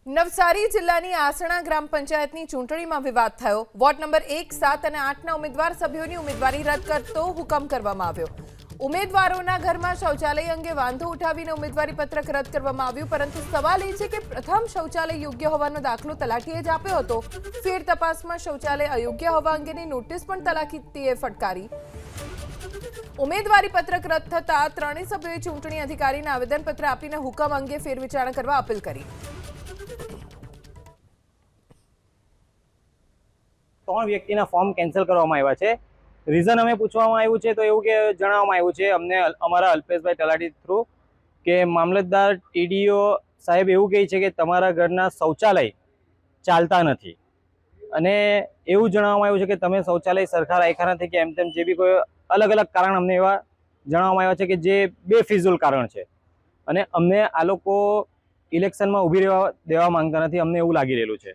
નવસારી જિલ્લાની આસણા ગ્રામ પંચાયતની ચૂંટણીમાં વિવાદ થયો। વોર્ડ નંબર 1, 7 અને 8ના ઉમેદવાર સભ્યોની ઉમેદવારી રદ કરતો હુકમ કરવામાં આવ્યો। ઉમેદવારોના ઘરમાં શૌચાલય અંગે વાંધો ઉઠાવીને ઉમેદવારી પત્રક રદ કરવામાં આવ્યું, પરંતુ સવાલ એ છે કે પ્રથમ શૌચાલય યોગ્ય હોવાનો દાખલો તલાટીએ જ આપ્યો હતો। ફેર તપાસમાં શૌચાલય અયોગ્ય હોવા અંગેની નોટિસ પણ તલાટીએ ફટકારી। ઉમેદવારી પત્રક રદ થતા ત્રણેય સભ્યોએ ચૂંટણી અધિકારીને આવેદનપત્ર આપીને હુકમ અંગે ફેરવિચારણા કરવા અપીલ કરી। ત્રણ વ્યક્તિના ફોર્મ કેન્સલ કરવામાં આવ્યા છે। રીઝન અમે પૂછવામાં આવ્યું છે તો એવું કે જણાવવામાં આવ્યું છે અમને અમારા અલ્પેશભાઈ તલાટી થ્રુ કે મામલતદાર ટીડીઓ સાહેબ એવું કહે છે કે તમારા ઘરના શૌચાલય ચાલતા નથી અને એવું જણાવવામાં આવ્યું છે કે તમે શૌચાલય સરખા રાખ્યા નથી કે એમ તેમ જે બી કોઈ અલગ અલગ કારણ અમને એવા જણાવવામાં આવ્યા છે કે જે બેફિઝુલ કારણ છે અને અમને આ લોકો ઇલેક્શનમાં ઊભી રહેવા દેવા માંગતા નથી, અમને એવું લાગી રહેલું છે।